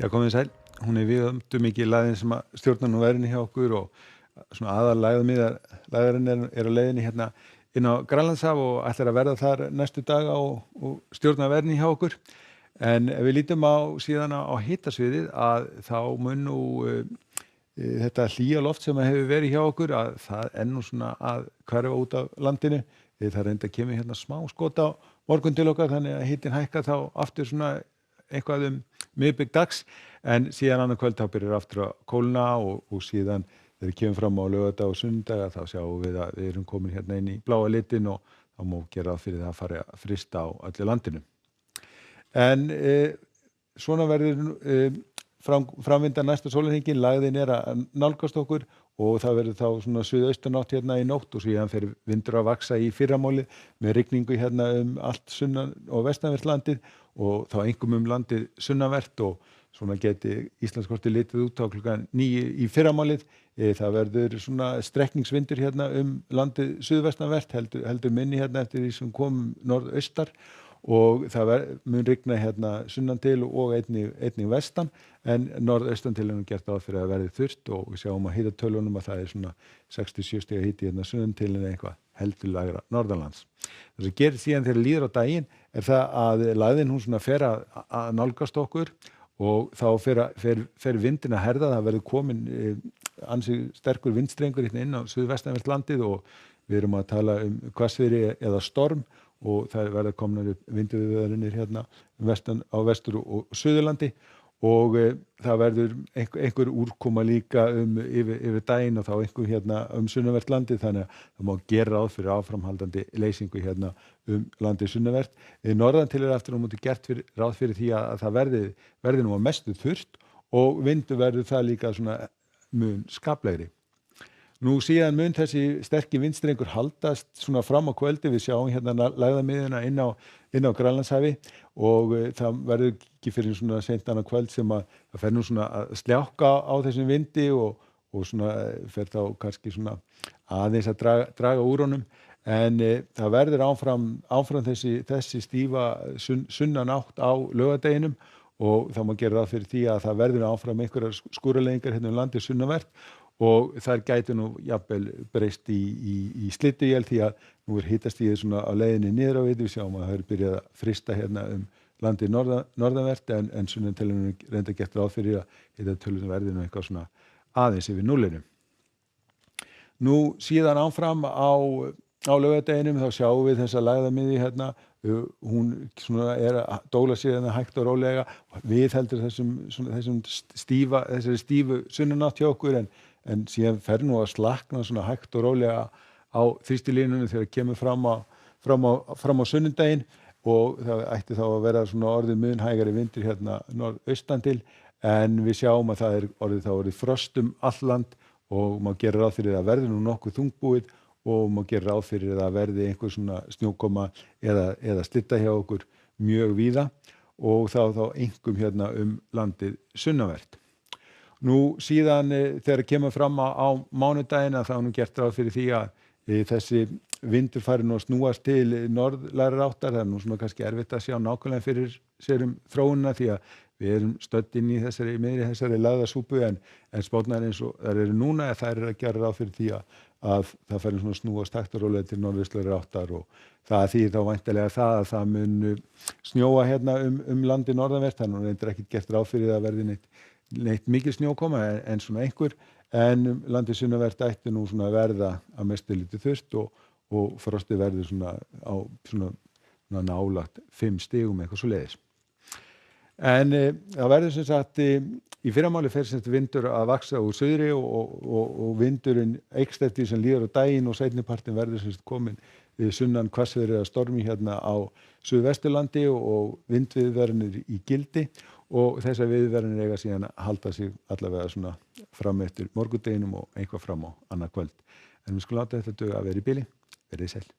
Já, komið sæl. Hún viðamikil lagin sem að stjórnar nú veðrinu hjá okkur og svona lagðarinn er á leiðinni hérna inn á Grænlandshaf og ætlar að verða þar næstu daga og stjórna veðrinu hjá okkur. En ef við lítum síðan á hitasviðið að þá mun nú þetta hlýja loft sem hefur verið hjá okkur að það er nú svona að hverfa út af landinu. Það reynda að kemur hérna smá skot á morgun til okkar þannig að hitinn hækkar þá aftur svona eitthvað miðbik dags en síðan annað kvöld þá byrjar aftur að kólna og síðan þegar við kemum fram á laugardag og sunnudaga þá sjáum við að við erum komin hérna inn í bláa litin og þá má gera fyrir það að fara að frysta á öllu landinu. En svona verður framvinda næsta sólarhringinn, lagðin er að nálgast okkur og það verður þá svona suðaustanátt hérna í nótt og síðan fer vindur að vaxa í fyrramálið með rigningu hérna allt sunnan og vestanvert landið og þá einkum landið sunnanvert og svona geti Íslandskortið litið út á klukkan 9 í fyrramálið. Það verður svona strekkingsvindur hérna landið suðvestanvert heldur minni hérna eftir því sem komum norðaustar og það mun rigna hérna sunnan til og einnig vestan en norðaustan til gert ráð fyrir að verði þurrt og við sjáum að hitatölunum að það er svona 67 stiga hiti hérna sunnan til en eitthvað heldur lægra norðanlands. Það sem gerir síðan þegar líður á daginn er það að lagðin hún svona fer að nálgast okkur og þá fer vindin að herða, það verður komin ansi sterkur vindstrengur inn á suðvestanvert landið og við erum að tala hvassviðri eða storm og það verða komnar upp vinduviðvaranir hérna á vestur og suðurlandi og það verður einhver úrkoma líka yfir daginn og þá einhver hérna sunnanvert landið þannig að það má gera ráð fyrir áframhaldandi leysingu hérna landið sunnanvert. Norðan til aftur á móti gert ráð fyrir því að það verði nú að mestu þurrt og vindur verður það líka svona mun skaplegri. Nú síðan mun þessi sterki vindstrengur haldast svona fram á kvöldi, við sjáum hérna lægðamiðjuna inn á Grænlandshafi og það verður ekki fyrir svona seint annað kvöld sem að það fer nú svona að sljákka á þessum vindi og svona fer þá kannski svona aðeins að draga úr honum en það verður áfram þessi stífa sunnanátt á laugardeginum og það má gera ráð fyrir því að það verður áfram einhverjar skúraleiðingar hérna landið sunnanvert og þær gætu nú jafnvel breyst í slydduél því að nú hitastigið svona á leiðinni niður á við sjáum að það er byrjað að frysta hérna landið norðanvert en sunnantelunum reynda gert ráð fyrir að hitatölurnar verði nú eitthvað svona aðeins yfir núllinu. Nú síðan áfram á laugardeginum þá sjáum við þessa lægðamiðju hérna hún svona að dóla sér hérna hægt og rólega við heldur þessari stífu sunnanátt hjá okkur en síðan fer nú að slakna svona hægt og rólega á þrýstilínunum þegar kemur fram á sunnudaginn og það ætti þá að vera svona orðið mun hægari vindur hérna norðaustan til en við sjáum að það er orðið frost all land og má gera ráð fyrir að verði nú nokkuð þungbúið og má gera ráð fyrir að verði einhver svona snjókoma eða slitta hjá okkur mjög víða og þá einkum hérna landið sunnanvert. Nú síðan þegar kemur fram á mánudaginn að þá nú gert ráð fyrir því að þessi vindur fari nú að snúast til norðlægrar áttar, það er nú svona kannski erfitt að sjá nákvæmlega fyrir sér þróunina því að við erum stödd inn í þessari lagðasúpu en spátnar eins og þær eru núna þær eru að gera ráð fyrir því að það fari svona snúast hægt og rólega til norðvestlægrar áttar og það þýðir þá væntanlega að það mun snjóa hérna landið norðanvert, þannig að það er ekkert gert ráð fyrir að verði neitt mikil snjókoma en svona einhver en landið sunnanvert ætti nú svona að verða að mestu lítið þurrt og frostið verður svona á svona nálægt 5 stigum eitthvað svoleiðis. En það verður sem sagt í fyrramáli fer sem sagt vindur að vaxa úr suðri og vindurinn eykst eftir sem líður á daginn og seinnipartinn verður sem sagt komin sunnan hvassviðri eða stormi hérna á suðvesturlandi og vindviðvaranir í gildi og þessar viðvaranir eiga síðan að halda sig allavega svona fram eftir morgundeginum og eitthvað fram á annað kvöld. En við skulum láta þetta duga að vera í bili. Verið sæl.